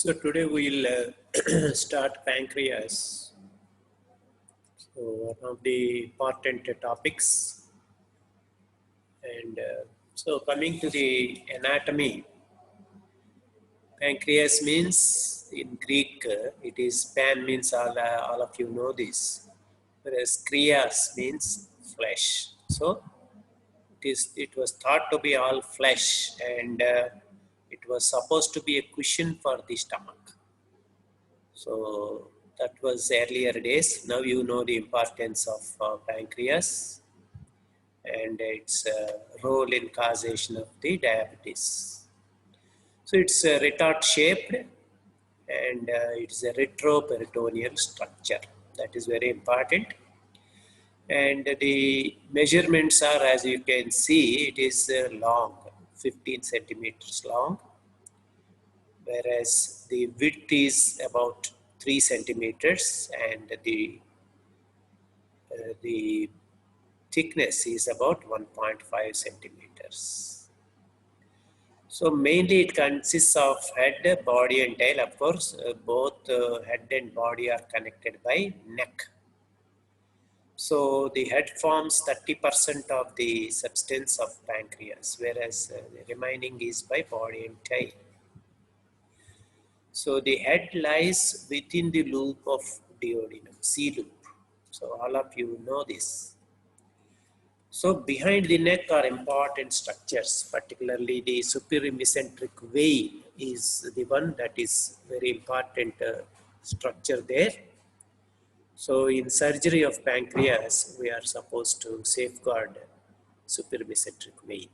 So today we'll start pancreas. So one of the important topics, and so coming to the anatomy, pancreas means in Greek it is pan means all of you know this, whereas krias means flesh. So it was thought to be all flesh, and it was supposed to be a cushion for the stomach. So that was earlier days. Now you know the importance of pancreas and its role in causation of the diabetes. So it's retort shaped, and it's a retroperitoneal structure. That is very important. And the measurements are, as you can see, it is long, 15 centimeters long, whereas the width is about 3 centimeters, and the thickness is about 1.5 centimeters. So mainly it consists of head, body and tail. Of course, both head and body are connected by neck. So the head forms 30% of the substance of pancreas, whereas the remaining is by body and tail. So the head lies within the loop of duodenum, C loop. So all of you know this. So behind the neck are important structures, particularly the superior mesenteric vein is the one that is very important structure there. So in surgery of pancreas, we are supposed to safeguard superior mesenteric vein.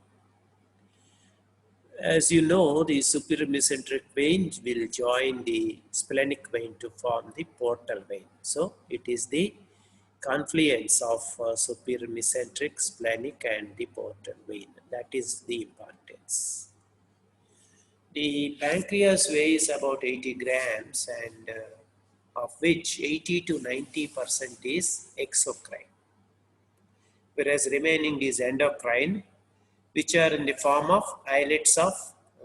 As you know, the superior mesenteric vein will join the splenic vein to form the portal vein. So it is the confluence of superior mesenteric, splenic and the portal vein. That is the importance. The pancreas weighs about 80 grams, and of which 80 to 90% is exocrine, whereas remaining is endocrine, which are in the form of islets of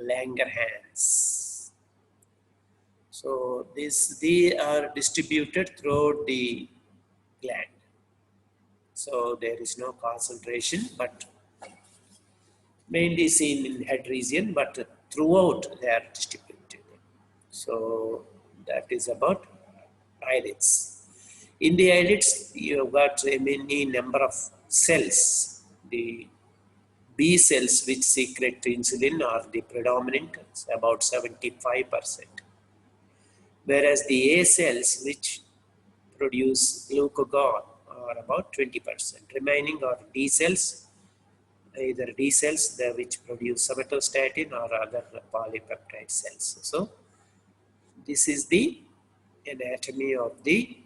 Langerhans. So they are distributed throughout the gland. So there is no concentration, but mainly seen in head region, but throughout they are distributed. So that is about islets. In the islets, you have got a many number of cells. The B cells which secrete insulin are the predominant, about 75%. Whereas the A cells which produce glucagon are about 20%. Remaining are D cells, either D cells which produce somatostatin or other polypeptide cells. So this is the anatomy of the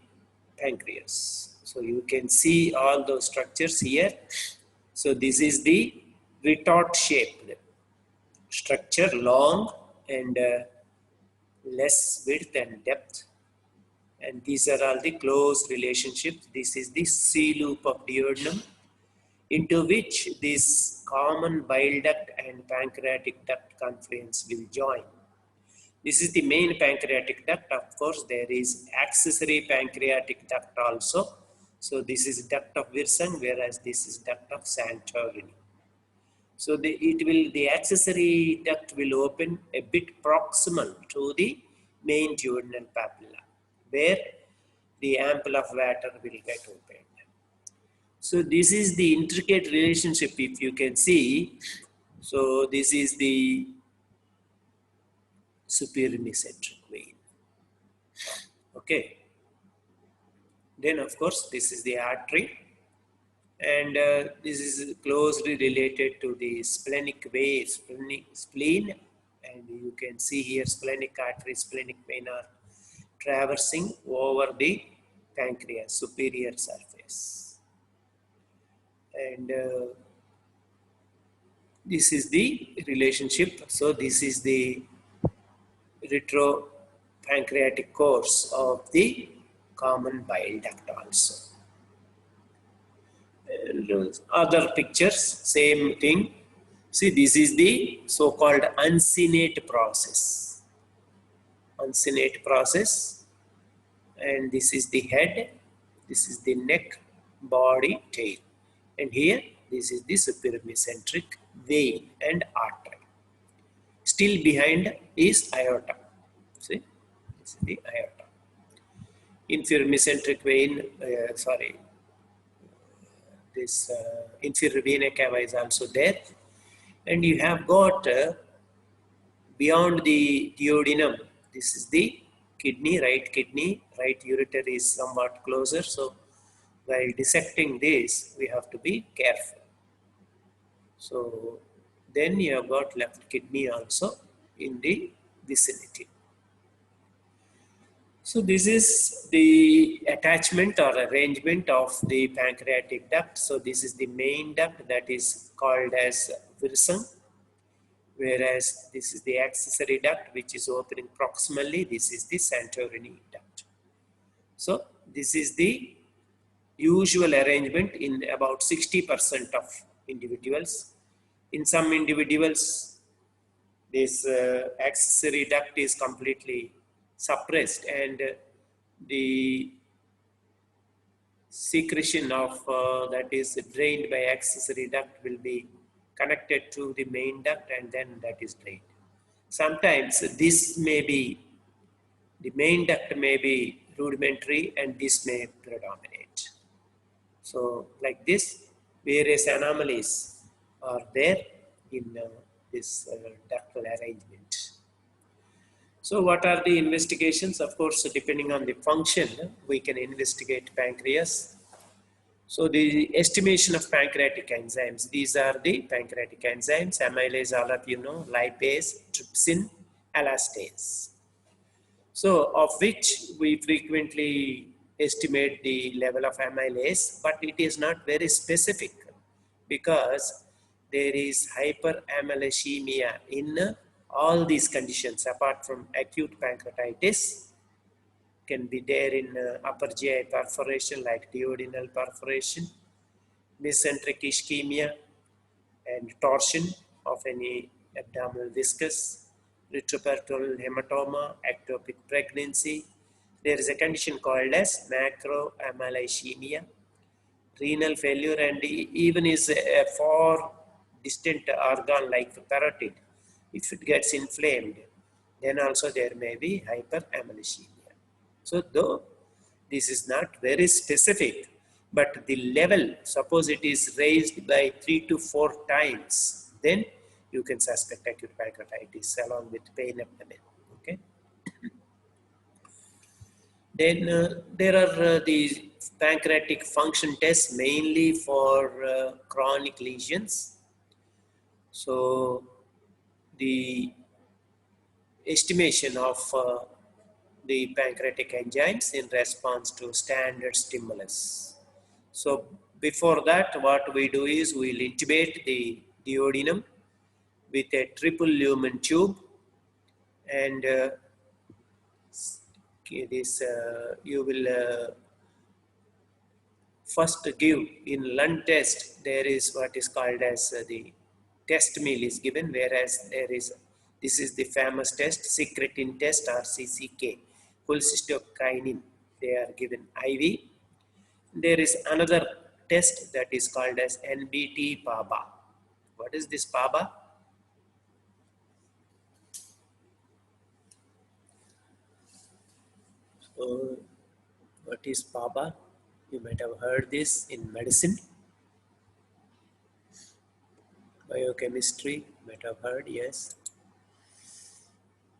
pancreas. So you can see all those structures here. So this is the retort shaped structure, long and less width and depth. And these are all the close relationships. This is the C loop of duodenum, into which this common bile duct and pancreatic duct confluence will join. This is the main pancreatic duct. Of course, there is accessory pancreatic duct also. So this is duct of Wirsung, whereas this is duct of Santorini. So the accessory duct will open a bit proximal to the main duodenal papilla, where the ample of water will get opened. So this is the intricate relationship, if you can see. So this is the superior mesenteric vein. Okay. Then of course this is the artery, and this is closely related to the splenic vein, spleen, and you can see here splenic artery, splenic vein are traversing over the pancreas superior surface. And this is the relationship. So this is the retropancreatic course of the common bile duct also. Other pictures, same thing. See, this is the so-called uncinate process. uncinate process, and this is the head, this is the neck, body, tail, and here this is the supramesenteric vein and artery. Still behind is aorta. See, this is the aorta. Inferior mesenteric vein, this inferior vena cava is also there, and you have got beyond the duodenum, this is the kidney, right ureter is somewhat closer, so while dissecting this, we have to be careful. So then you have got left kidney also in the vicinity. So this is the attachment or arrangement of the pancreatic duct. So this is the main duct that is called as virsum, whereas this is the accessory duct which is opening proximally. This is the Santorini duct. So this is the usual arrangement in about 60% of individuals. In some individuals, this accessory duct is completely suppressed, and the secretion of that is drained by accessory duct will be connected to the main duct, and then that is drained. Sometimes this may be, the main duct may be rudimentary and this may predominate. So like this, various anomalies are there in this ductal arrangement. So what are the investigations? Of course, depending on the function, we can investigate pancreas. So the estimation of pancreatic enzymes, these are the pancreatic enzymes: amylase, all of you know, lipase, trypsin, elastase. So of which we frequently estimate the level of amylase, but it is not very specific because there is hyperamylasemia in all these conditions apart from acute pancreatitis. Can be there in upper GI perforation like duodenal perforation, mesenteric ischemia, and torsion of any abdominal viscus, retroperitoneal hematoma, ectopic pregnancy. There is a condition called as macroamylasemia, renal failure, and even is a far distant organ like the parotid. If it gets inflamed, then also there may be hyperamylasemia. So though this is not very specific, but the level, suppose it is raised by 3 to 4 times, then you can suspect acute pancreatitis along with pain abdomen. Okay. Then there are the pancreatic function tests mainly for chronic lesions. So the estimation of the pancreatic enzymes in response to standard stimulus. So before that, what we do is we'll intubate the duodenum with a triple lumen tube, and you will first give in lung test. There is what is called as the test meal is given, whereas there is, this is the famous test, secretin test or CCK, cholecystokinin. They are given IV. There is another test that is called as NBT PABA. What is this PABA? So, what is PABA? You might have heard this in medicine, biochemistry, might have heard, yes.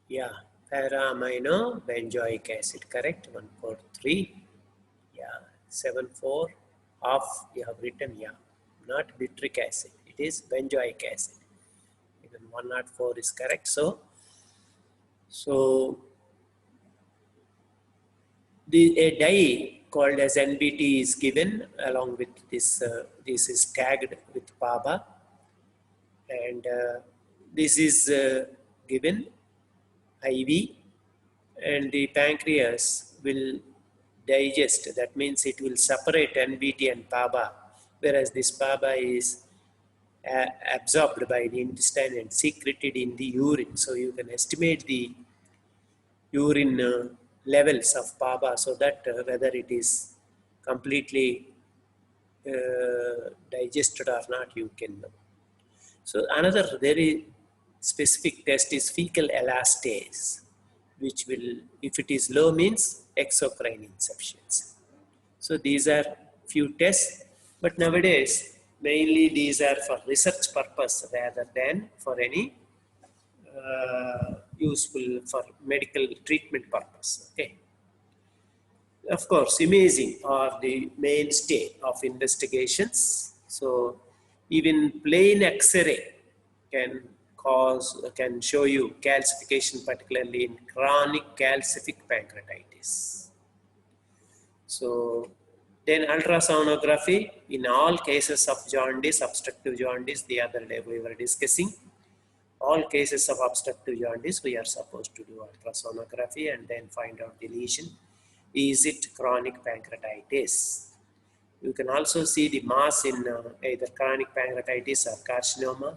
Yeah, para-amino benzoic acid, correct? 143. Yeah, 7,4 half you have written, yeah, not butyric acid, it is benzoic acid. Even 104 is correct. So a dye called as NBT is given along with this. This is tagged with PABA, and this is given IV, and the pancreas will digest. That means it will separate NBT and PABA, whereas this PABA is absorbed by the intestine and secreted in the urine. So you can estimate the urine levels of PABA, so that whether it is completely digested or not, you can know. So another very specific test is fecal elastase, which will, if it is low, means exocrine insufficiency. So these are few tests, but nowadays mainly these are for research purpose rather than for any useful for medical treatment purpose. Okay. Of course, imaging are the mainstay of investigations. So even plain X-ray can show you calcification, particularly in chronic calcific pancreatitis. So then ultrasonography in all cases of jaundice, obstructive jaundice, the other day we were discussing, all cases of obstructive jaundice, we are supposed to do ultrasonography and then find out the lesion. Is it chronic pancreatitis? You can also see the mass in either chronic pancreatitis or carcinoma.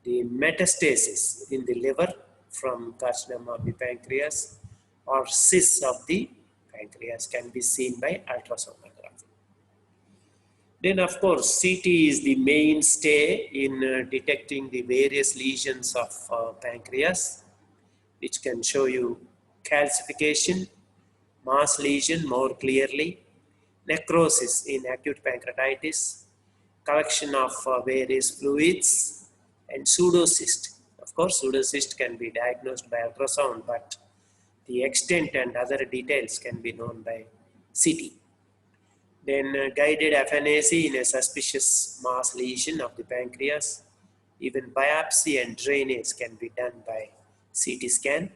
The metastasis in the liver from carcinoma of the pancreas or cysts of the pancreas can be seen by ultrasonography. Then of course CT is the mainstay in detecting the various lesions of pancreas, which can show you calcification, mass lesion more clearly, necrosis in acute pancreatitis, collection of various fluids, and pseudocyst. Of course, pseudocyst can be diagnosed by ultrasound, but the extent and other details can be known by CT. Then guided aphanasy in a suspicious mass lesion of the pancreas. Even biopsy and drainage can be done by CT scan,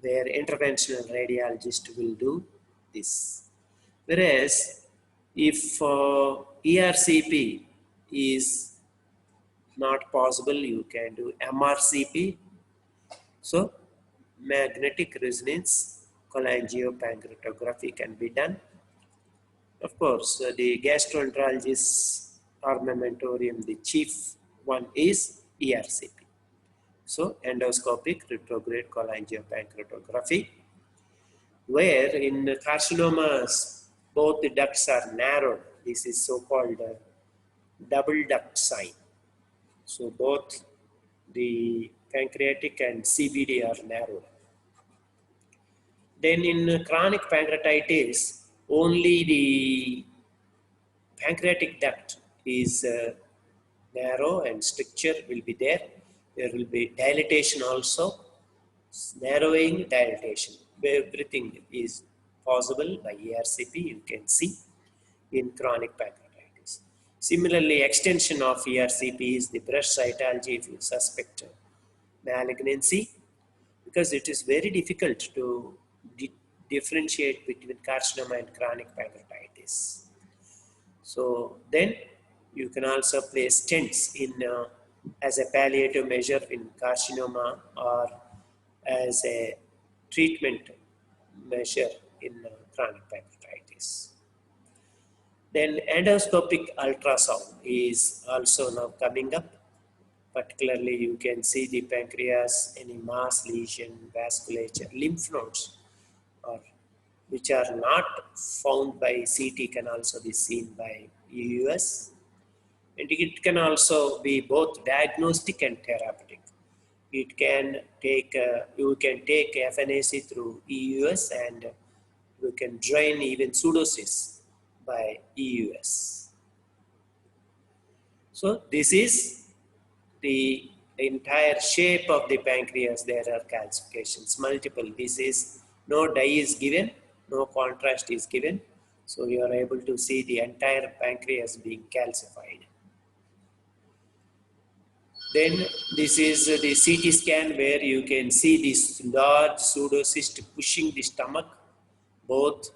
where interventional radiologist will do this. Whereas if ERCP is not possible, you can do MRCP. So magnetic resonance cholangiopancreatography can be done. Of course, the gastroenterologist's armamentarium, the chief one is ERCP. So endoscopic retrograde cholangiopancreatography, where in carcinomas both the ducts are narrowed. This is so-called double duct sign. So both the pancreatic and CBD are narrowed. Then in chronic pancreatitis, only the pancreatic duct is narrow and stricture will be there. There will be dilatation also, narrowing, dilatation. Everything is possible by ERCP, you can see in chronic pancreatitis. Similarly, extension of ERCP is the breast cytology if you suspect malignancy, because it is very difficult to differentiate between carcinoma and chronic pancreatitis. So then you can also place stents in as a palliative measure in carcinoma or as a treatment measure in chronic pancreatitis. Then endoscopic ultrasound is also now coming up. Particularly, you can see the pancreas, any mass lesion, vasculature, lymph nodes, or which are not found by CT can also be seen by EUS. And it can also be both diagnostic and therapeutic. It can take, you can take FNAC through EUS and you can drain even pseudocysts by EUS. So this is the entire shape of the pancreas. There are calcifications, multiple. This is no dye is given, no contrast is given. So you are able to see the entire pancreas being calcified. Then this is the CT scan where you can see this large pseudocyst pushing the stomach both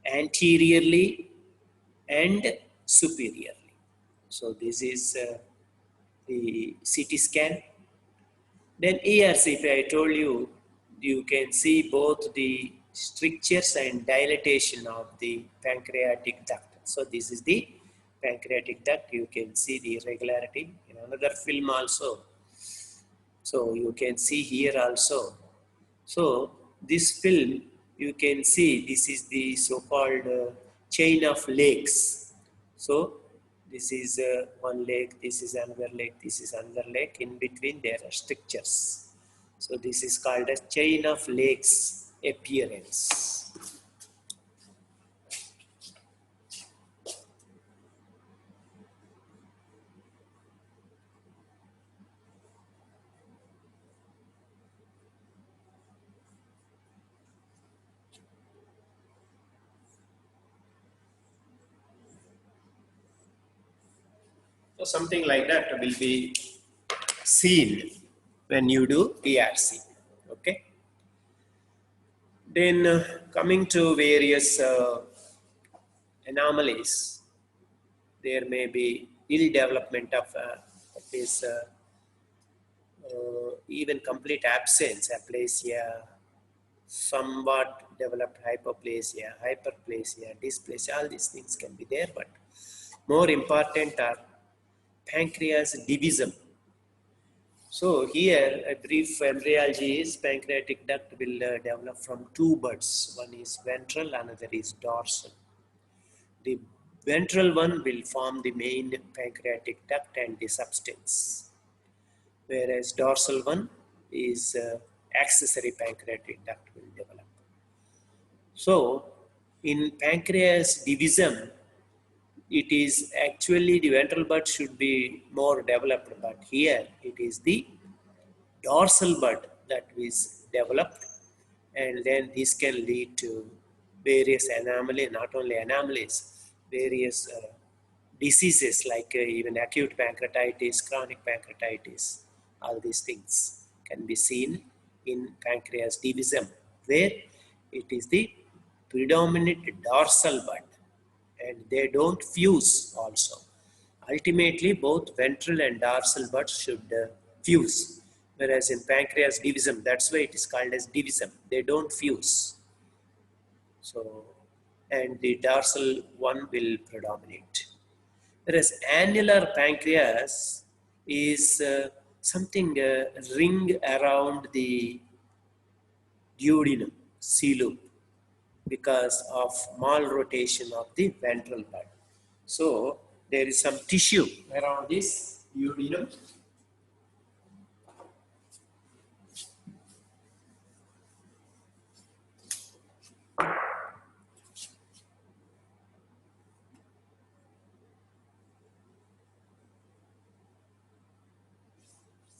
anteriorly and superiorly. So this is the CT scan. Then ERCP, I told you, you can see both the strictures and dilatation of the pancreatic duct. So this is the pancreatic duct. You can see the irregularity in another film also. So you can see here also. So this film, you can see this is the so-called chain of lakes. So this is one lake, this is another lake, this is another lake. In between there are strictures. So this is called a chain of lakes appearance. So something like that will be seen when you do ERC. Okay. Then coming to various anomalies, there may be ill development of this even complete absence, aplasia, somewhat developed hypoplasia, hyperplasia, dysplasia. All these things can be there, but more important are pancreas divisum. So here a brief embryology is pancreatic duct will develop from two buds. One is ventral, another is dorsal. The ventral one will form the main pancreatic duct and the substance, whereas dorsal one is accessory pancreatic duct will develop. So in pancreas divisum, it is actually the ventral bud should be more developed, but here it is the dorsal bud that is developed, and then this can lead to various anomalies, not only anomalies, various diseases like even acute pancreatitis, chronic pancreatitis. All these things can be seen in pancreas divisum, where it is the predominant dorsal bud and they don't fuse also. Ultimately, both ventral and dorsal buds should fuse, whereas in pancreas divisum, that's why it is called as divisum. They don't fuse. So, and the dorsal one will predominate. Whereas annular pancreas is something ring around the duodenum, C-loop, because of malrotation of the ventral bud. So there is some tissue around this duodenum.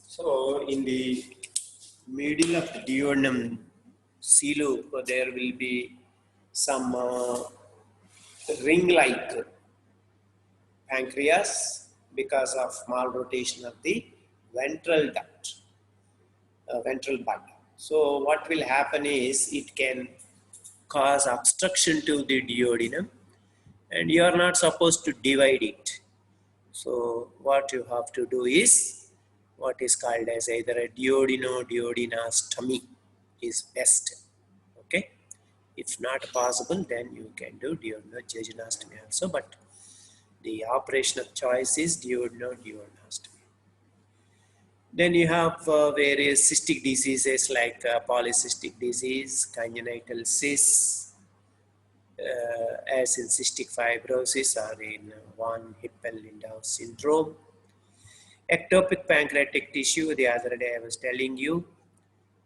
So in the middle of the duodenum C-loop, there will be some ring-like pancreas because of malrotation of the ventral duct, ventral bud. So what will happen is it can cause obstruction to the duodenum, and you are not supposed to divide it. So what you have to do is what is called as either a duodenostomy is best. Okay. If not possible, then you can do duodenojejunectomy also, but the operation of choice is duodenostomy. Then you have various cystic diseases like polycystic disease, congenital cysts, as in cystic fibrosis or in von Hippel-Lindau syndrome. Ectopic pancreatic tissue, the other day I was telling you,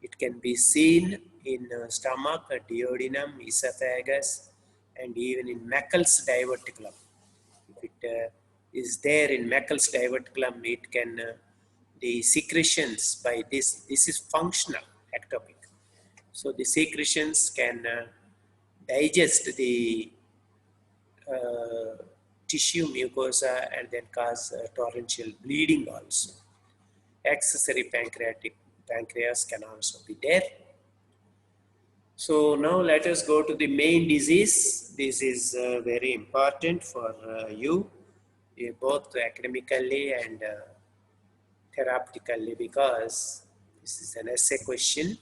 it can be seen in stomach, duodenum, esophagus, and even in Meckel's diverticulum. If it is there in Meckel's diverticulum, it can, the secretions by this is functional ectopic. So the secretions can digest the tissue mucosa and then cause torrential bleeding also. Accessory pancreas can also be there. So now let us go to the main disease. This is very important for you, both academically and therapeutically, because this is an essay question.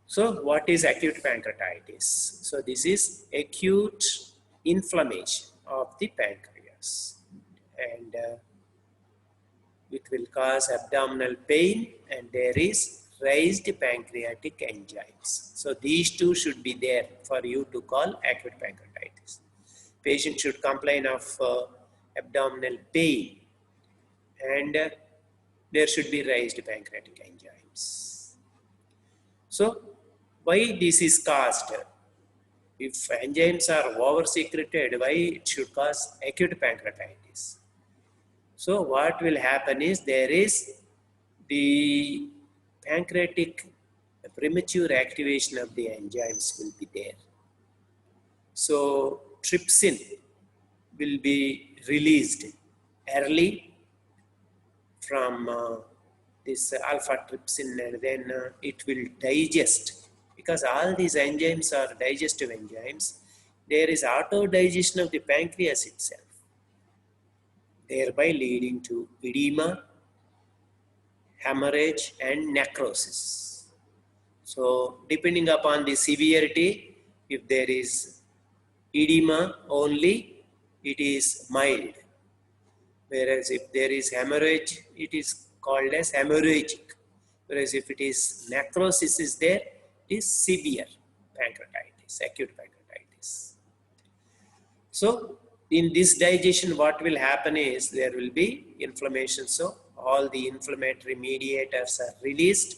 So what is acute pancreatitis? So this is acute inflammation of the pancreas, and it will cause abdominal pain, and there is raised pancreatic enzymes. So these two should be there for you to call acute pancreatitis. Patient should complain of abdominal pain, and there should be raised pancreatic enzymes. So why this is caused? If enzymes are over secreted, why it should cause acute pancreatitis? So what will happen is there is the pancreatic premature activation of the enzymes will be there. So trypsin will be released early from this alpha trypsin, and then it will digest, because all these enzymes are digestive enzymes. There is auto digestion of the pancreas itself, thereby leading to edema, hemorrhage, and necrosis. So depending upon the severity, if there is edema only, it is mild. Whereas if there is hemorrhage, it is called as hemorrhagic. Whereas if it is necrosis is there, it is severe pancreatitis, acute pancreatitis. So in this digestion, what will happen is there will be inflammation. So all the inflammatory mediators are released,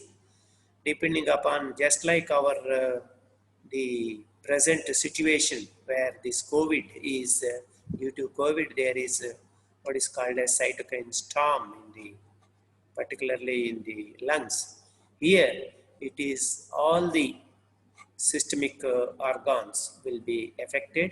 depending upon, just like our the present situation where this COVID is, due to COVID, there is what is called a cytokine storm in the, particularly in the lungs. Here it is all the systemic organs will be affected.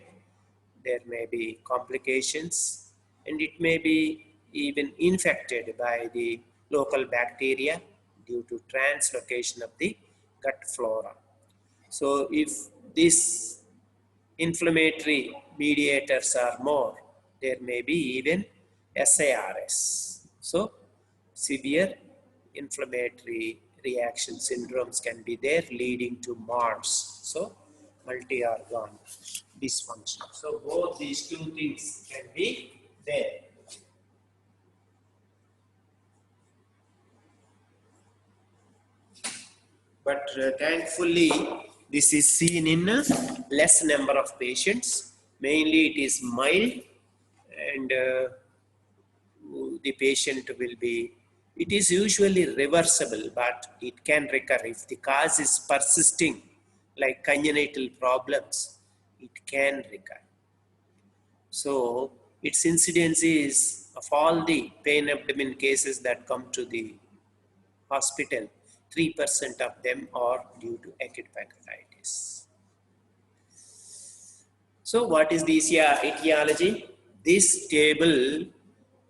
There may be complications, and it may be even infected by the local bacteria due to translocation of the gut flora. So if these inflammatory mediators are more, there may be even SARS. So severe inflammatory reaction syndromes can be there, leading to MARS. So multi-organ dysfunction. So both these two things can be there. But thankfully, this is seen in a less number of patients. Mainly it is mild, and the patient will be, it is usually reversible, but it can recur. If the cause is persisting, like congenital problems, it can recur. So its incidence is, of all the pain abdomen cases that come to the hospital, 3% of them are due to acute pancreatitis. So what is the etiology? This table,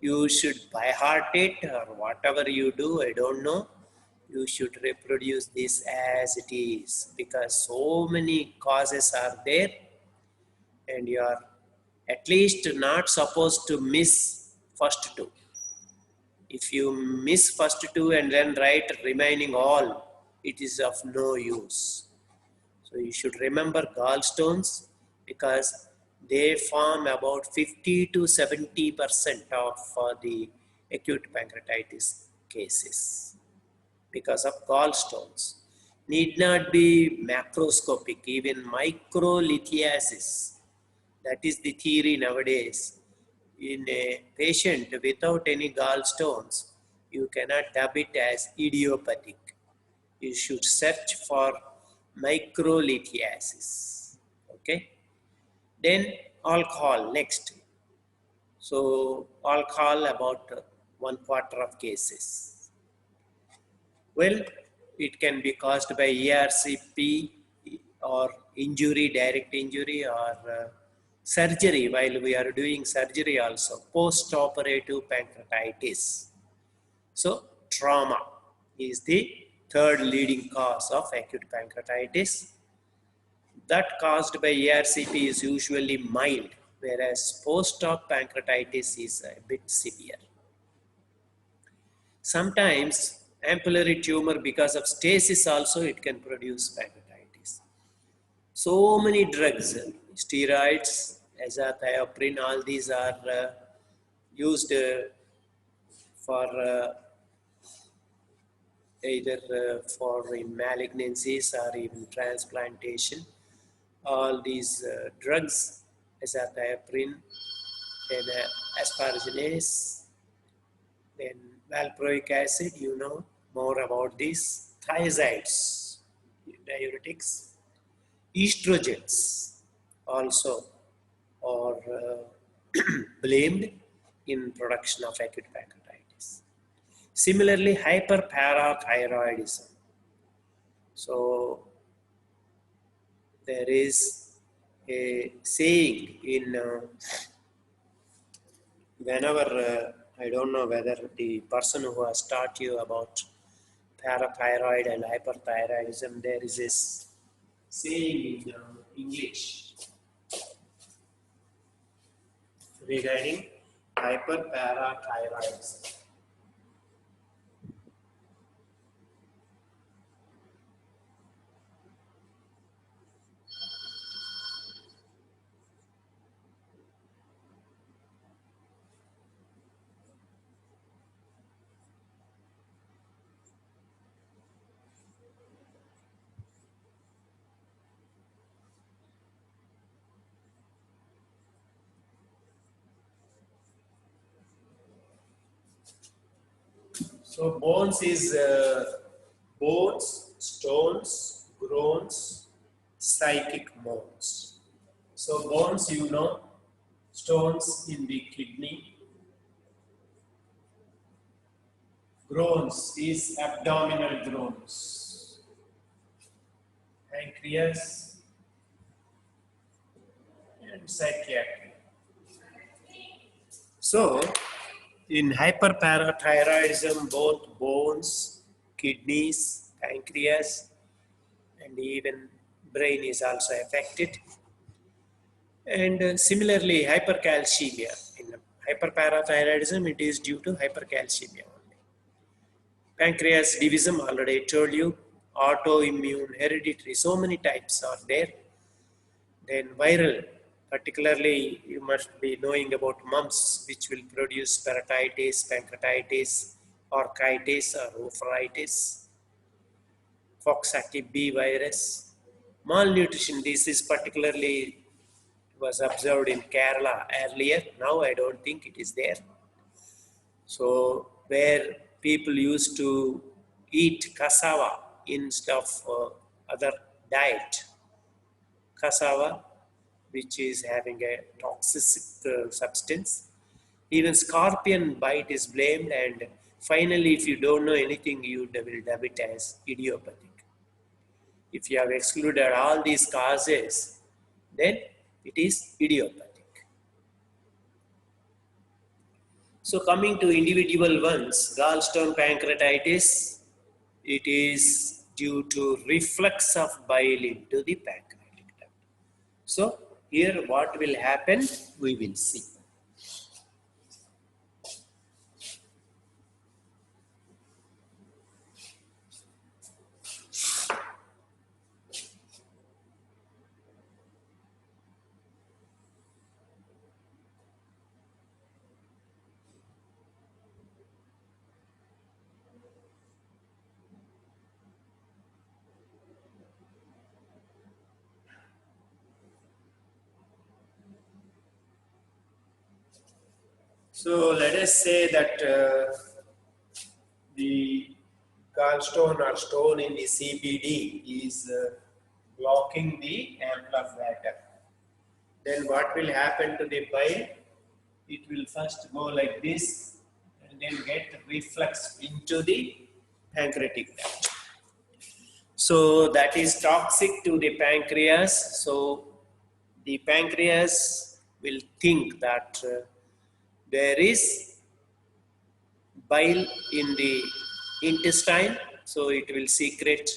you should by heart it, or whatever you do, I don't know. You should reproduce this as it is, because so many causes are there, and you are at least not supposed to miss first two. If you miss first two and then write remaining all, it is of no use. So you should remember gallstones, because they form about 50 to 70% of the acute pancreatitis cases because of gallstones. Need not be macroscopic, even microlithiasis. That is the theory nowadays. In a patient without any gallstones, you cannot dub it as idiopathic. You should search for microlithiasis. Okay. Then alcohol next. So alcohol about 1/4 of cases. Well, it can be caused by ERCP or injury, direct injury, or surgery while we are doing surgery also, post-operative pancreatitis. So trauma is the third leading cause of acute pancreatitis. That caused by ERCP is usually mild, whereas post-op pancreatitis is a bit severe. Sometimes ampullary tumor, because of stasis also, it can produce pancreatitis. So many drugs, steroids, azathioprine, all these are used for either for malignancies or even transplantation. All these drugs, azathioprine, then asparaginase, then valproic acid, you know more about these, thiazides, diuretics, estrogens also are blamed in production of acute pancreatitis. Similarly, hyperparathyroidism. So there is a saying in whenever I don't know whether the person who has taught you about parathyroid and hyperthyroidism, there is this saying in English regarding hyperparathyroidism. So bones is bones, stones, groans, psychic modes. So bones, you know, stones in the kidney, groans is abdominal groans, pancreas and psychiatric. So in hyperparathyroidism, both bones, kidneys, pancreas, and even brain is also affected. And similarly, hypercalcemia. In hyperparathyroidism, it is due to hypercalcemia only. Pancreas divism, already told you, autoimmune, hereditary, so many types are there. Then viral, particularly you must be knowing about mumps, which will produce parotitis, pancreatitis, orchitis or ophritis, Coxsackie B virus. Malnutrition, this is particularly was observed in Kerala earlier. Now I don't think it is there. So where people used to eat cassava instead of other diet, cassava, which is having a toxic substance. Even scorpion bite is blamed, and finally, if you don't know anything, you will dub it as idiopathic. If you have excluded all these causes, then it is idiopathic. So coming to individual ones, gallstone pancreatitis, it is due to reflux of bile into the pancreatic duct. So here what will happen, we will see. So let us say that the gallstone or stone in the CBD is blocking the ampulla bladder. Then what will happen to the bile? It will first go like this and then get reflux into the pancreatic duct. So that is toxic to the pancreas. So the pancreas will think that there is bile in the intestine, so it will secrete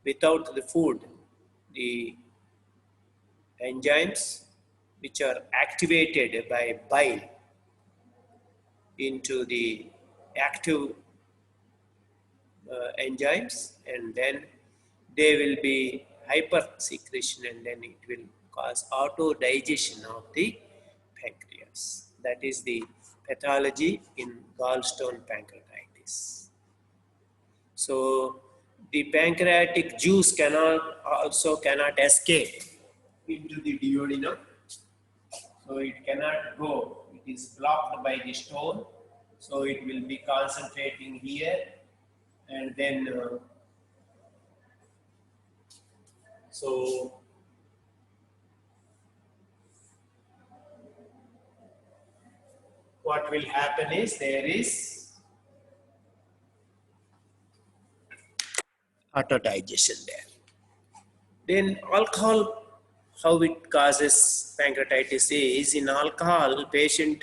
without the food the enzymes which are activated by bile into the active enzymes, and then they will be hyper secretion, and then it will cause auto digestion of the pancreas. That is the pathology in gallstone pancreatitis. So the pancreatic juice cannot escape into the duodenum. So it cannot go. It is blocked by the stone. So it will be concentrating here, and then so what will happen is there is autodigestion there. Then alcohol, how it causes pancreatitis is in alcohol, patient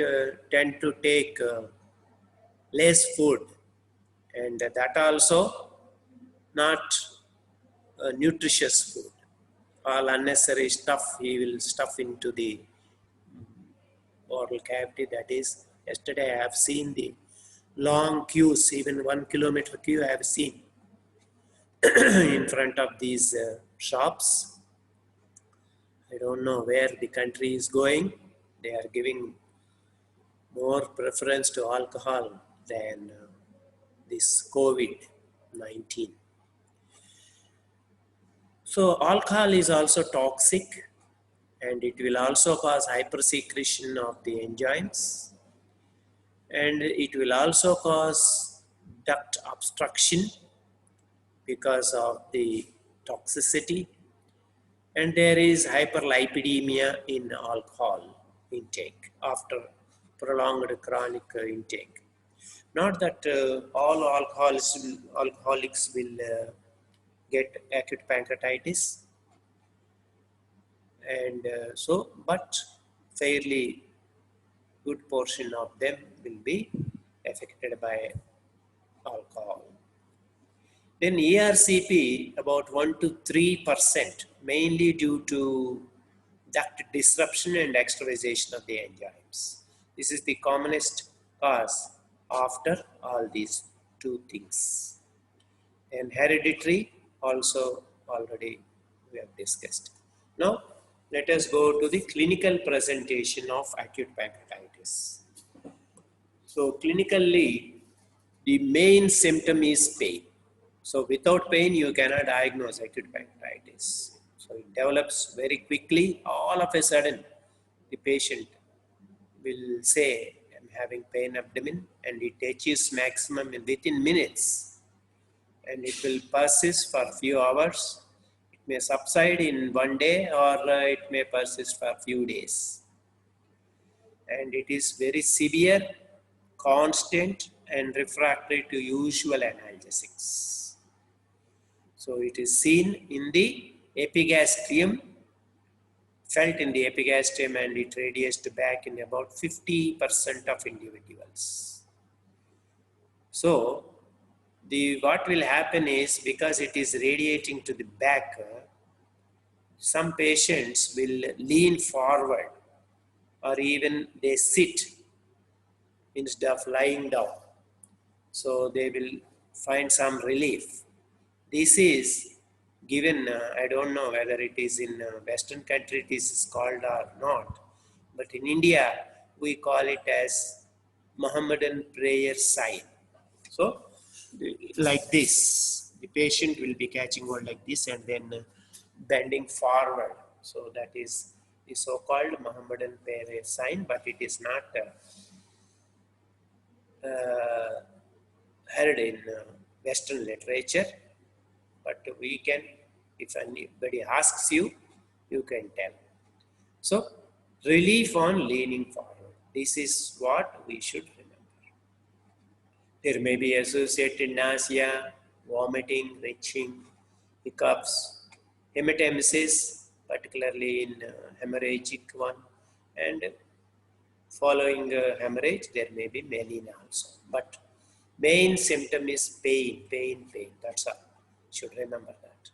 tend to take less food, and that also not nutritious food. All unnecessary stuff he will stuff into the oral cavity. That is, yesterday I have seen the long queues, even 1 kilometer queue I have seen in front of these shops. I don't know where the country is going. They are giving more preference to alcohol than this COVID-19. So alcohol is also toxic, and it will also cause hypersecretion of the enzymes, and it will also cause duct obstruction because of the toxicity, and there is hyperlipidemia in alcohol intake after prolonged chronic intake. Not that all alcoholics will get acute pancreatitis, and but fairly good portion of them will be affected by alcohol. Then ERCP about 1 to 3%, mainly due to duct disruption and extravasation of the enzymes. This is the commonest cause after all these two things. And hereditary also already we have discussed. Now let us go to the clinical presentation of acute pancreatitis. So clinically, the main symptom is pain. So without pain, you cannot diagnose acute pancreatitis. So it develops very quickly. All of a sudden, the patient will say, I'm having pain abdomen, and it achieves maximum within minutes. And it will persist for a few hours. It may subside in one day, or it may persist for a few days. And it is very severe, constant, and refractory to usual analgesics. So it is seen in the epigastrium, felt in the epigastrium, and it radiates back in about 50% of individuals. So what will happen is, because it is radiating to the back, some patients will lean forward, or even they sit instead of lying down. So they will find some relief. This is given, I don't know whether it is in Western country it is called or not, but in India we call it as Mohammedan prayer sign. So like this, the patient will be catching hold like this and then bending forward. So that is the so-called Mohammedan prayer sign, but it is not heard in Western literature. But we can, if anybody asks you, you can tell. So relief on leaning forward. This is what we should remember. There may be associated nausea, vomiting, retching, hiccups, hematemesis, particularly in hemorrhagic one, and following hemorrhage there may be melena also. But main symptom is pain, pain, pain. That's all. Should remember that.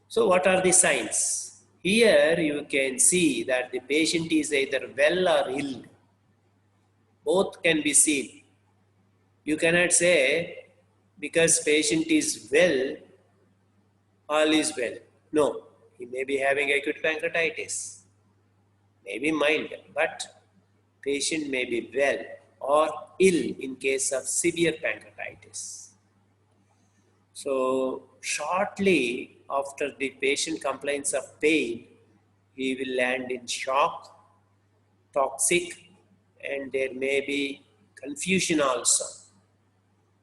So what are the signs? Here you can see that the patient is either well or ill. Both can be seen. You cannot say because patient is well, all is well. No, he may be having acute pancreatitis, maybe mild, but patient may be well or ill in case of severe pancreatitis. So shortly after the patient complains of pain, he will land in shock, toxic, and there may be confusion also.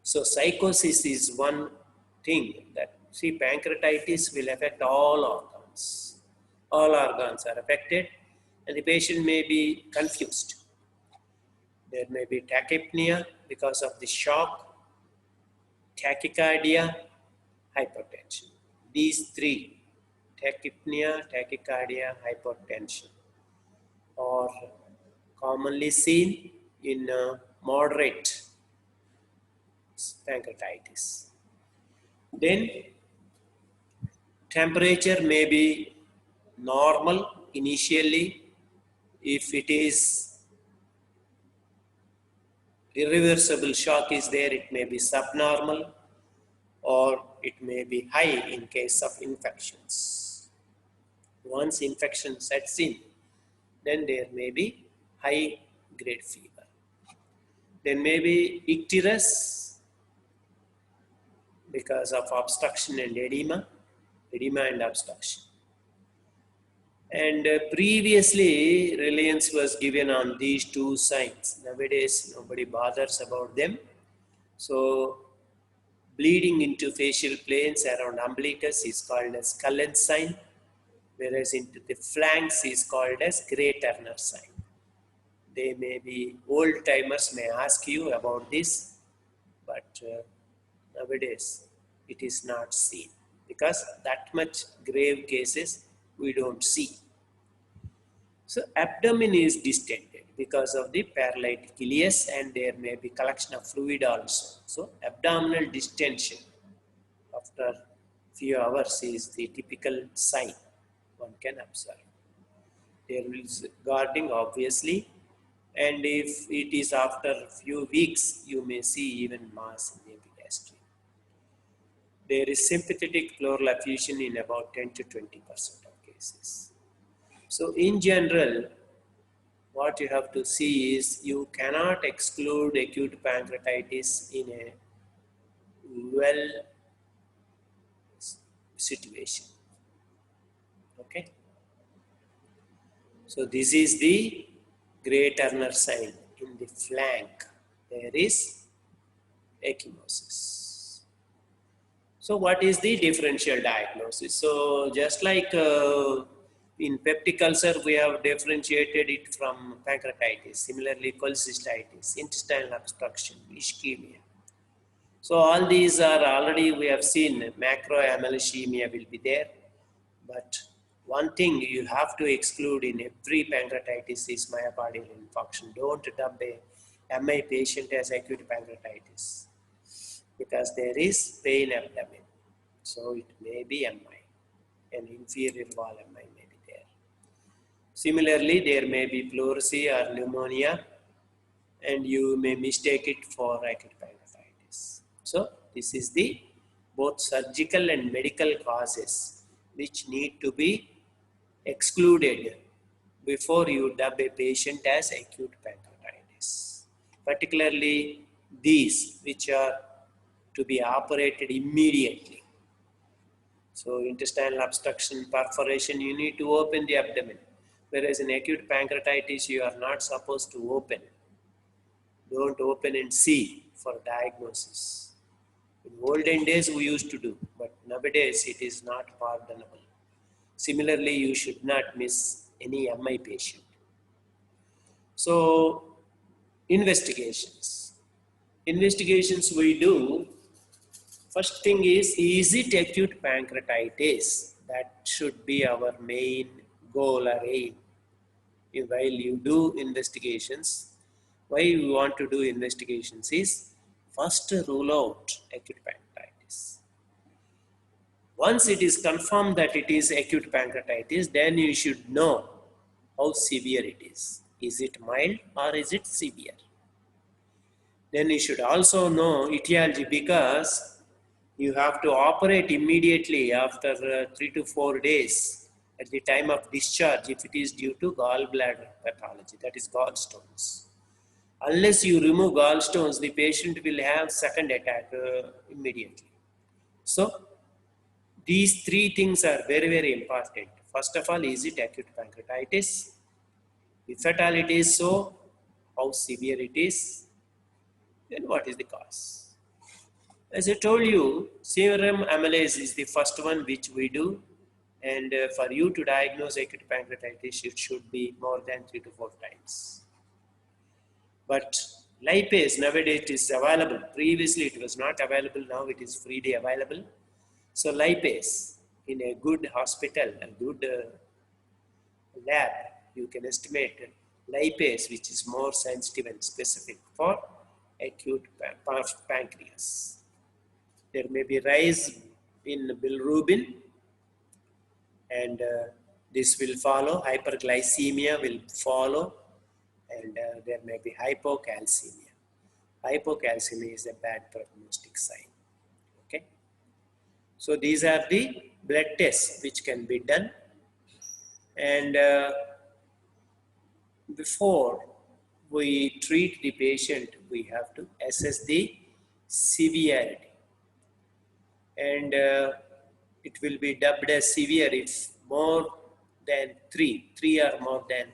So psychosis is one thing that, see, pancreatitis will affect all organs. All organs are affected and the patient may be confused. There may be tachypnea because of the shock, tachycardia, hypertension. These three, tachypnea, tachycardia, hypertension, are commonly seen in moderate pancreatitis. Then temperature may be normal initially. If it is irreversible shock is there, it may be subnormal, or it may be high in case of infections. Once infection sets in, then there may be high grade fever. There may be icterus because of obstruction and edema and obstruction. And previously, reliance was given on these two signs. Nowadays, nobody bothers about them. So, bleeding into facial planes around umbilicus is called as Cullen sign, whereas into the flanks is called as Gray Turner sign. They may be, old timers may ask you about this, but nowadays it is not seen because that much grave cases we don't see. So abdomen is distended because of the paralytic ileus, and there may be collection of fluid also. So abdominal distension after few hours is the typical sign one can observe. There is guarding obviously, and if it is after few weeks, you may see even mass in the epigastrium. There is sympathetic pleural effusion in about 10 to 20% of cases. So in general, what you have to see is you cannot exclude acute pancreatitis in a well situation. Okay. So this is the Gray Turner sign. In the flank, there is ecchymosis. So what is the differential diagnosis? So just like in peptic ulcer, we have differentiated it from pancreatitis. Similarly, cholecystitis, intestinal obstruction, ischemia. So all these are already we have seen. Macroamyloischemia will be there, but one thing you have to exclude in every pancreatitis is myocardial infarction. Don't dub a MI patient as acute pancreatitis because there is pain abdomen. So it may be MI, an inferior wall MI may be there. Similarly, there may be pleurisy or pneumonia, and you may mistake it for acute pancreatitis. So this is the both surgical and medical causes which need to be excluded before you dub a patient as acute pancreatitis. Particularly these which are to be operated immediately. So intestinal obstruction, perforation, you need to open the abdomen. Whereas in acute pancreatitis, you are not supposed to open. Don't open and see for diagnosis. In olden days, we used to do, but nowadays it is not pardonable. Similarly, you should not miss any MI patient. So, investigations. Investigations we do, first thing is it acute pancreatitis? That should be our main goal or aim. While you do investigations, why we want to do investigations is first rule out acute pancreatitis. Once it is confirmed that it is acute pancreatitis, then you should know how severe it is. Is it mild or is it severe? Then you should also know etiology because you have to operate immediately after 3 to 4 days at the time of discharge if it is due to gallbladder pathology, that is gallstones. Unless you remove gallstones, the patient will have second attack immediately. So these three things are very, very important. First of all, is it acute pancreatitis? If at all it is so, how severe it is, then what is the cause? As I told you, serum amylase is the first one which we do, and for you to diagnose acute pancreatitis, it should be more than 3 to 4 times. But lipase nowadays is available. Previously it was not available, now it is freely available. So lipase in a good hospital, a good lab, you can estimate lipase which is more sensitive and specific for acute pancreas. There may be rise in bilirubin, and this will follow, hyperglycemia will follow, and there may be hypocalcemia. Hypocalcemia is a bad prognostic sign. Okay, so these are the blood tests which can be done, and before we treat the patient, we have to assess the severity, and it will be dubbed as severe if more than 3 or more than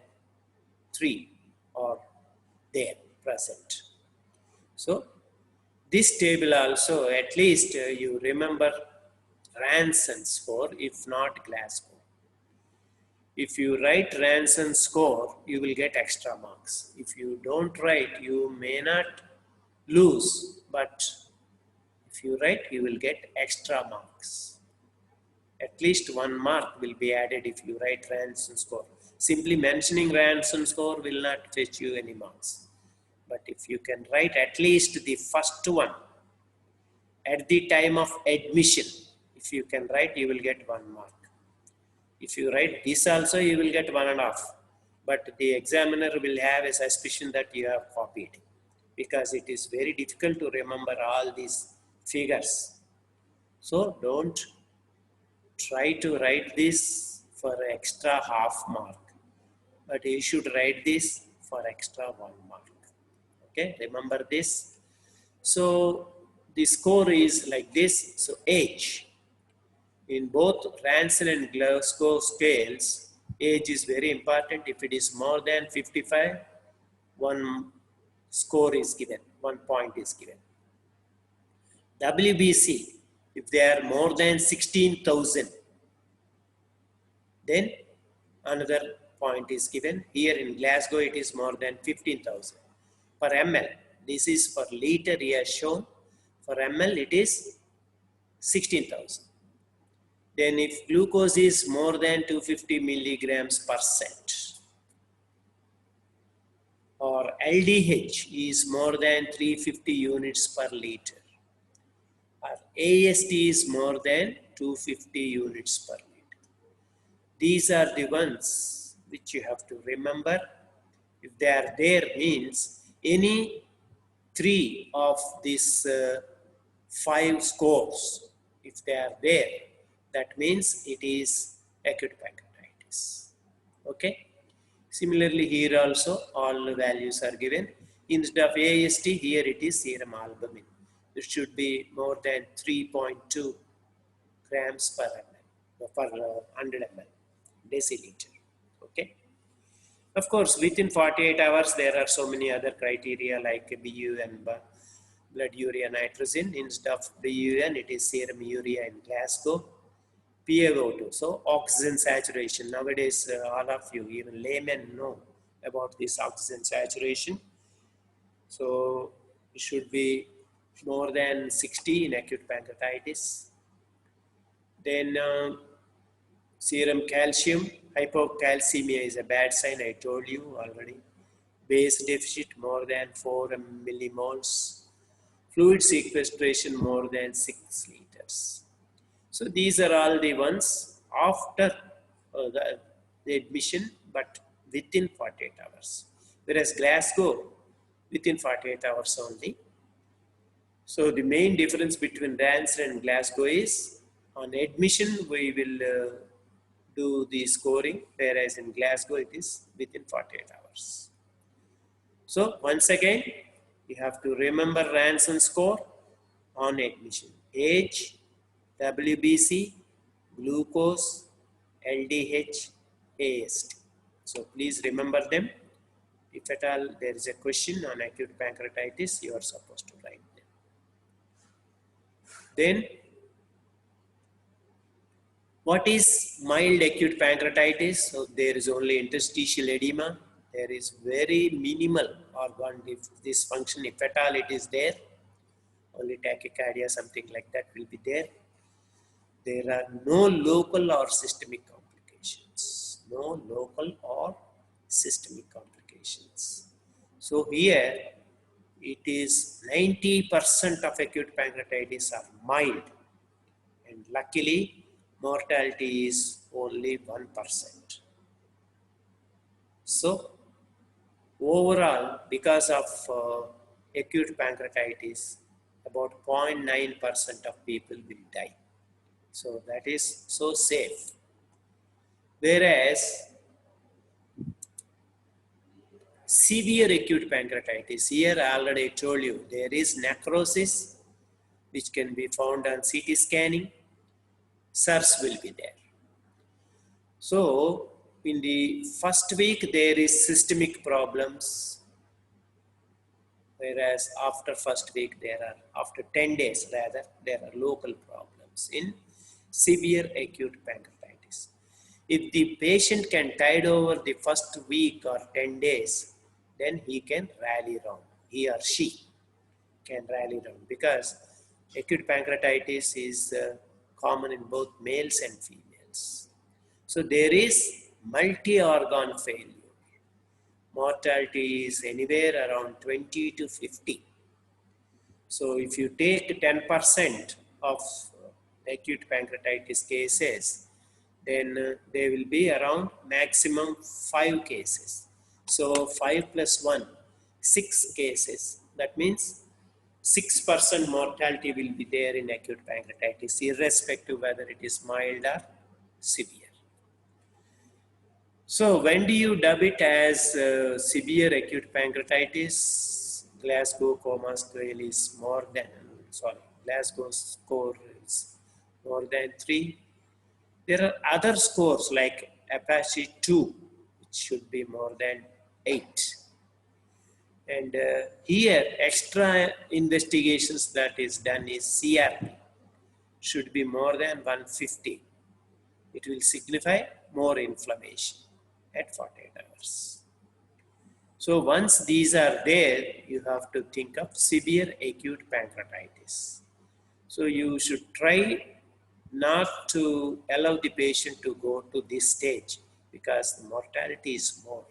3 are there present. So this table also, at least you remember Ranson score, if not Glasgow. If you write Ranson score, you will get extra marks. If you don't write, you may not lose, but if you write, you will get extra marks. At least 1 mark will be added if you write Ranson score. Simply mentioning Ranson score will not fetch you any marks. But if you can write at least the first one at the time of admission, if you can write, you will get 1 mark. If you write this also, you will get 1.5. But the examiner will have a suspicion that you have copied, because it is very difficult to remember all these figures. So don't try to write this for extra half mark, but you should write this for extra 1 mark. Okay, remember this. So the score is like this. So age, in both Ranson and Glasgow scales, age is very important. If it is more than 55, 1 score is given, 1 point is given. WBC, if they are more than 16,000, then another point is given. Here in Glasgow, it is more than 15,000. For ml, this is for liter he has shown. For ml, it is 16,000. Then if glucose is more than 250 milligrams per cent, or LDH is more than 350 units per liter, or AST is more than 250 units per liter. These are the ones which you have to remember. If they are there, means any 3 of these 5 scores, if they are there, that means it is acute pancreatitis. Okay. Similarly, here also all the values are given. Instead of AST, here it is serum albumin. It should be more than 3.2 grams per ml, per 100 ml, deciliter. Okay. Of course, within 48 hours, there are so many other criteria like BU and blood urea nitrogen. Instead of BUN, it is serum urea in Glasgow. PaO2, so oxygen saturation. Nowadays, all of you, even laymen, know about this oxygen saturation. So it should be more than 60 in acute pancreatitis. Then serum calcium, hypocalcemia is a bad sign, I told you already. Base deficit more than 4 millimoles. Fluid sequestration more than 6 liters. So these are all the ones after the admission, but within 48 hours. Whereas Glasgow, within 48 hours only. So the main difference between Ranson and Glasgow is, on admission we will do the scoring, whereas in Glasgow it is within 48 hours. So once again, you have to remember Ranson score on admission. Age, WBC, glucose, LDH, AST. So please remember them. If at all there is a question on acute pancreatitis, you are supposed to write them. Then, what is mild acute pancreatitis? So there is only interstitial edema. There is very minimal organ dysfunction. If at all it is there, only tachycardia, something like that will be there. There are no local or systemic complications. No local or systemic complications. So here it is 90% of acute pancreatitis are mild, and luckily mortality is only 1%. So overall, because of acute pancreatitis, about 0.9% of people will die. So that is so safe. Whereas severe acute pancreatitis, here I already told you, there is necrosis which can be found on CT scanning. SARS will be there. So in the first week there is systemic problems, whereas after first week after 10 days rather, there are local problems in severe acute pancreatitis. If the patient can tide over the first week or 10 days, then he can rally round, he or she can rally round, because acute pancreatitis is common in both males and females. So there is multi-organ failure. Mortality is anywhere around 20 to 50. So if you take 10% of acute pancreatitis cases, then there will be around maximum 5 cases. So 5 plus 1, 6 cases. That means 6% mortality will be there in acute pancreatitis, irrespective whether it is mild or severe. So when do you dub it as severe acute pancreatitis? Glasgow coma scale is Glasgow score is more than 3. There are other scores like Apache 2, which should be more than 8. And here extra investigations that is done is CRP, should be more than 150. It will signify more inflammation at 48 hours. So once these are there, you have to think of severe acute pancreatitis. So you should try not to allow the patient to go to this stage, because the mortality is more.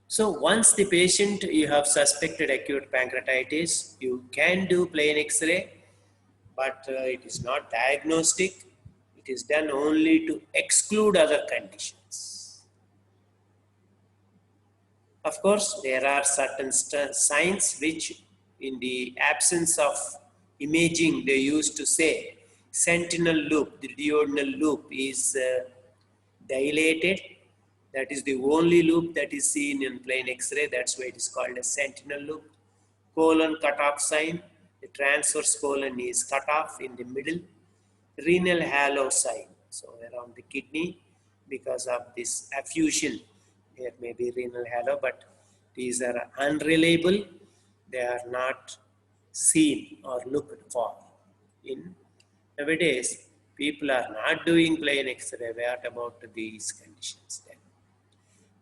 So once the patient, you have suspected acute pancreatitis, you can do plain X-ray, but it is not diagnostic. It is done only to exclude other conditions. Of course, there are certain signs which, in the absence of imaging, they used to say sentinel loop, the duodenal loop is dilated. That is the only loop that is seen in plain X-ray. That's why it is called a sentinel loop. Colon cutoff sign. The transverse colon is cut off in the middle. Renal halo sign. So around the kidney, because of this effusion, there may be renal halo, but these are unreliable. They are not seen or looked for. Nowadays, people are not doing plain X-ray. What about these conditions then?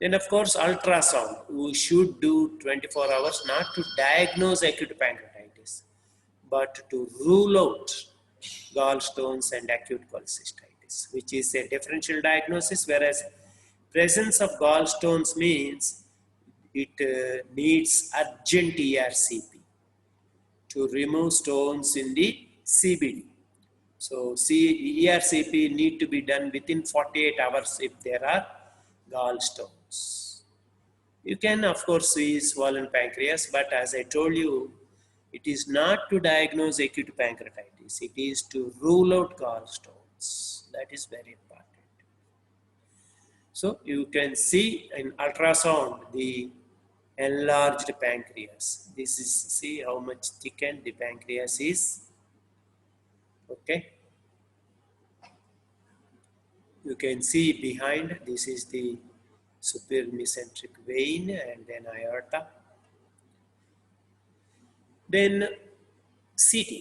Then of course ultrasound, we should do 24 hours, not to diagnose acute pancreatitis, but to rule out gallstones and acute cholecystitis, which is a differential diagnosis, whereas presence of gallstones means it needs urgent ERCP to remove stones in the CBD. So ERCP need to be done within 48 hours if there are gallstones. You can of course see swollen pancreas, but as I told you, it is not to diagnose acute pancreatitis. It is to rule out gallstones. That is very important. So you can see in ultrasound the enlarged pancreas. This is, see how much thickened the pancreas is. Okay. You can see behind, this is the superior mesenteric vein and then aorta. Then CT.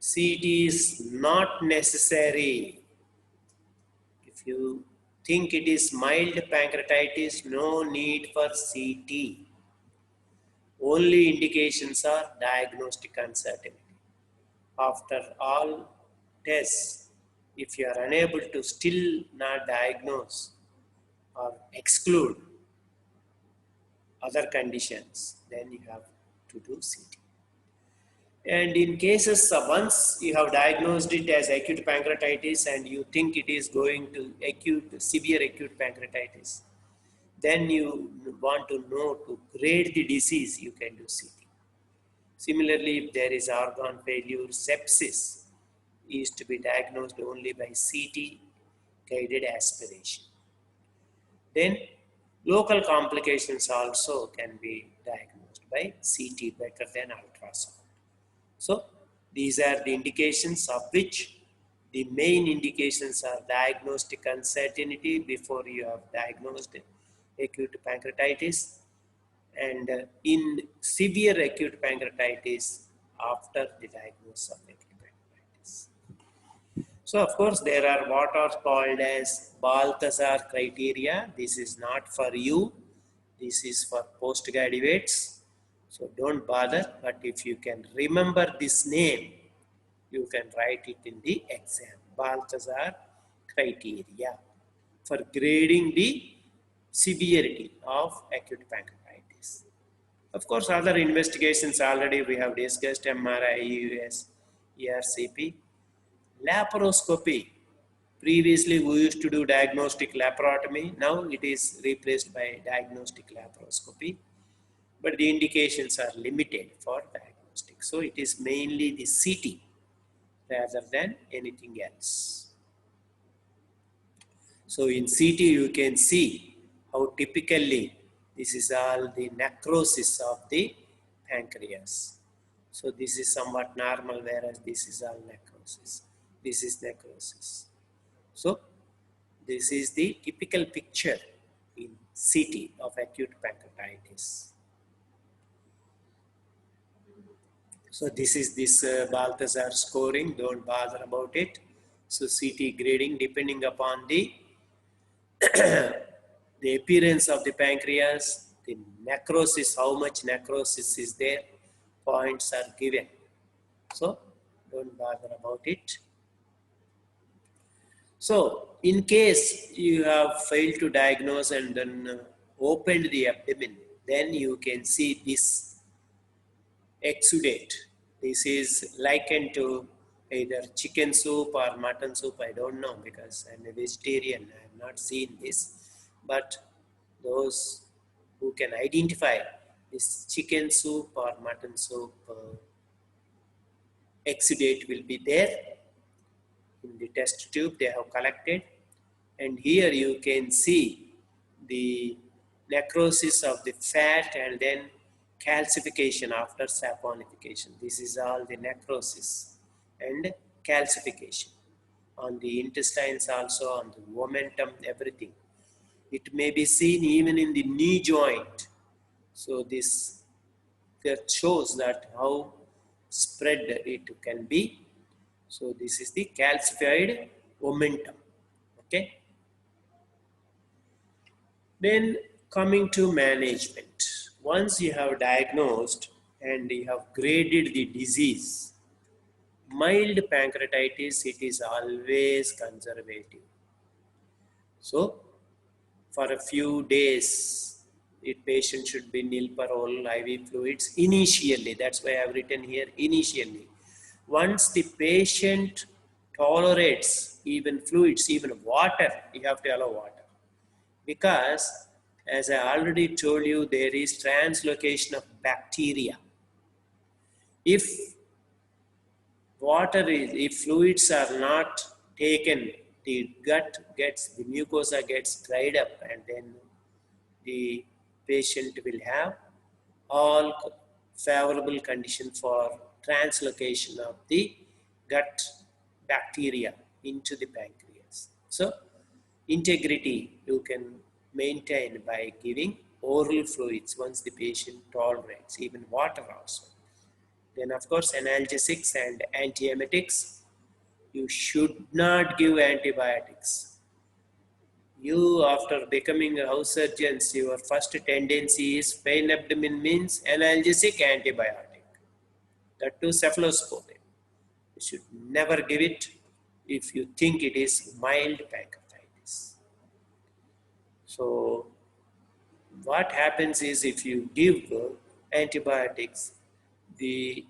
CT is not necessary. If you think it is mild pancreatitis, no need for CT. Only indications are diagnostic uncertainty. After all tests, if you are unable to still not diagnose or exclude other conditions, then you have to do CT. And in cases, once you have diagnosed it as acute pancreatitis and you think it is going to severe acute pancreatitis, then you want to know to grade the disease, you can do CT. Similarly, if there is organ failure, sepsis is to be diagnosed only by CT guided aspiration. Then local complications also can be diagnosed by CT better than ultrasound. So these are the indications, of which the main indications are diagnostic uncertainty before you have diagnosed acute pancreatitis, and in severe acute pancreatitis after the diagnosis of acute pancreatitis. So of course there are what are called as Balthazar criteria. This is not for you. This is for postgraduates. So don't bother, but if you can remember this name, you can write it in the exam. Balthazar criteria for grading the severity of acute pancreatitis. Of course, other investigations already we have discussed: MRI, US, ERCP, laparoscopy. Previously, we used to do diagnostic laparotomy. Now it is replaced by diagnostic laparoscopy, but the indications are limited for diagnostic. So it is mainly the CT rather than anything else. So in CT, you can see how typically this is all the necrosis of the pancreas. So this is somewhat normal, whereas this is all necrosis. This is necrosis. So this is the typical picture in CT of acute pancreatitis. So this is this Balthazar scoring, don't bother about it. So CT grading depending upon the the appearance of the pancreas, the necrosis, how much necrosis is there, points are given. So don't bother about it. So in case you have failed to diagnose and then opened the abdomen, then you can see this exudate. This is likened to either chicken soup or mutton soup. I don't know because I'm a vegetarian. I have not seen this. But those who can identify this chicken soup or mutton soup exudate will be there in the test tube they have collected. And here you can see the necrosis of the fat and then calcification after saponification. This is all the necrosis and calcification. On the intestines also, on the momentum, everything. It may be seen even in the knee joint. So this that shows that how spread it can be. So this is the calcified momentum. Okay. Then coming to management. Once you have diagnosed and you have graded the disease, mild pancreatitis, it is always conservative. So for a few days, the patient should be nil parole IV fluids initially. That's why I've written here initially. Once the patient tolerates even fluids, even water, you have to allow water. Because as I already told you, there is translocation of bacteria. If fluids are not taken, the mucosa gets dried up, and then the patient will have all favorable condition for translocation of the gut bacteria into the pancreas. So integrity you can maintain by giving oral fluids once the patient tolerates, even water also. Then of course analgesics and antiemetics. You should not give antibiotics. You, after becoming a house surgeon, your first tendency is pain abdomen means analgesic antibiotic. That too cephalosporin. You should never give it if you think it is mild pancreatitis. So what happens is if you give antibiotics, the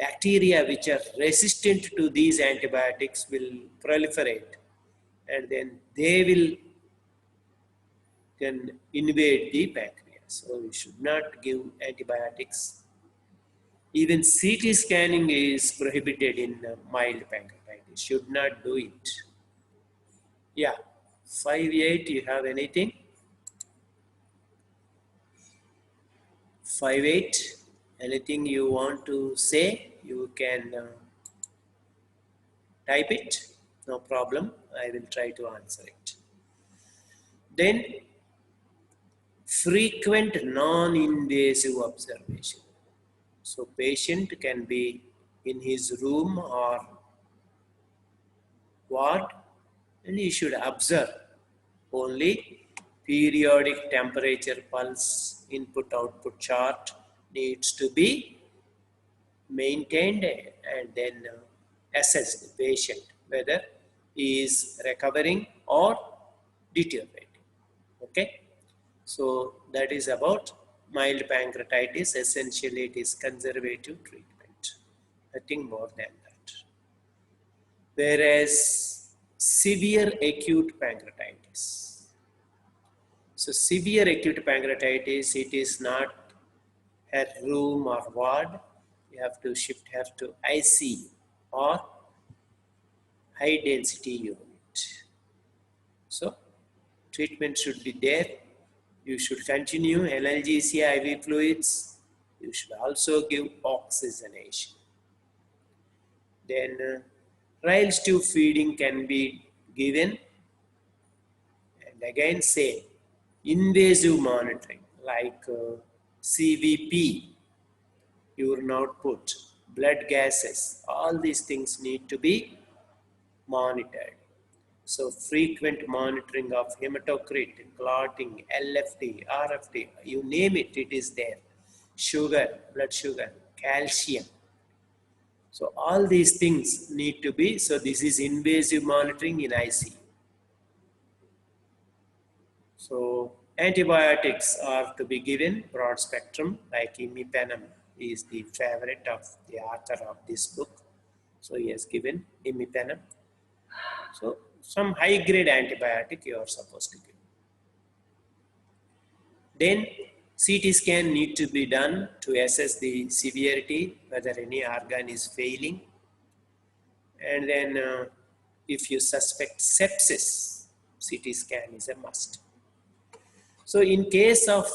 bacteria which are resistant to these antibiotics will proliferate, and then they will can invade the pancreas. So we should not give antibiotics. Even CT scanning is prohibited in mild pancreatitis. Should not do it. Yeah, 5'8", you have anything? 5'8", anything you want to say, you can type it. No problem, I will try to answer it. Then, frequent non-invasive observation. So patient can be in his room or ward, and he should observe only periodic temperature pulse input-output chart needs to be maintained, and then assess the patient whether he is recovering or deteriorating. Okay, so that is about mild pancreatitis. Essentially it is conservative treatment, nothing more than that. Whereas severe acute pancreatitis, so severe acute pancreatitis, it is not her room or ward. You have to shift her to IC or high density unit. So treatment should be there. You should continue analgesia, IV fluids. You should also give oxygenation. Then trials tube feeding can be given, and again same invasive monitoring like CVP, urine output, blood gases, all these things need to be monitored. So frequent monitoring of hematocrit, clotting, LFT, RFT, you name it, it is there. Sugar, blood sugar, calcium. So all these things need to be, so this is invasive monitoring in ICU. So antibiotics are to be given broad spectrum, like imipenem is the favorite of the author of this book. So he has given imipenem. So some high grade antibiotic you are supposed to give. Then CT scan need to be done to assess the severity, whether any organ is failing. And then if you suspect sepsis, CT scan is a must. So in case of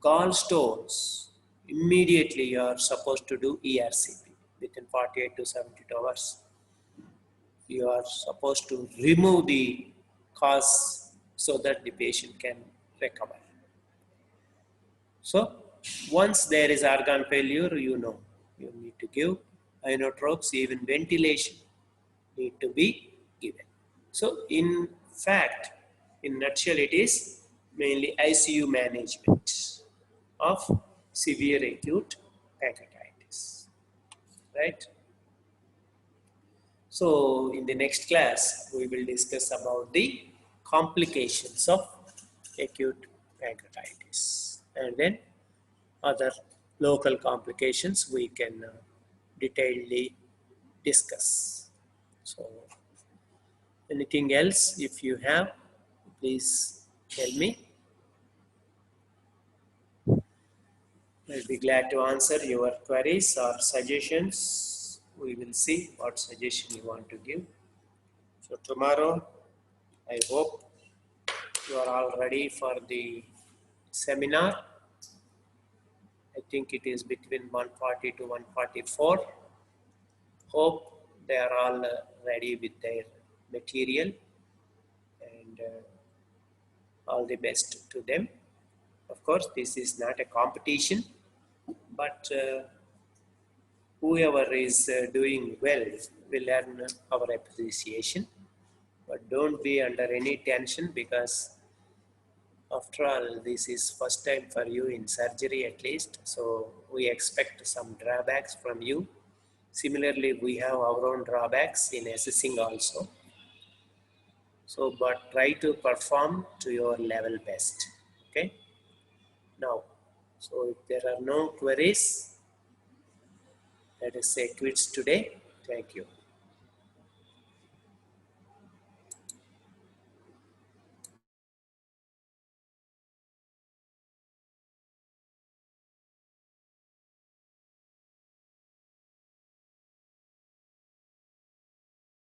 gallstones, immediately you are supposed to do ERCP within 48 to 72 hours. You are supposed to remove the cause so that the patient can recover. So once there is organ failure, you know, you need to give inotropes, even ventilation need to be given. So in fact, in nutshell, it is mainly ICU management of severe acute pancreatitis, right? So in the next class, we will discuss about the complications of acute pancreatitis, and then other local complications we can detailedly discuss. So anything else if you have, please tell me. I'll be glad to answer your queries or suggestions. We will see what suggestion you want to give. So tomorrow, I hope you are all ready for the seminar. I think it is between 1:40 to 1:44. Hope They are all ready with their material, and all the best to them. Of course, this is not a competition, but whoever is doing well will earn our appreciation. But don't be under any tension, because after all, this is first time for you in surgery at least. So we expect some drawbacks from you. Similarly, we have our own drawbacks in assessing also. So, but try to perform to your level best. Okay. Now, so if there are no queries, let us say quits today. Thank you.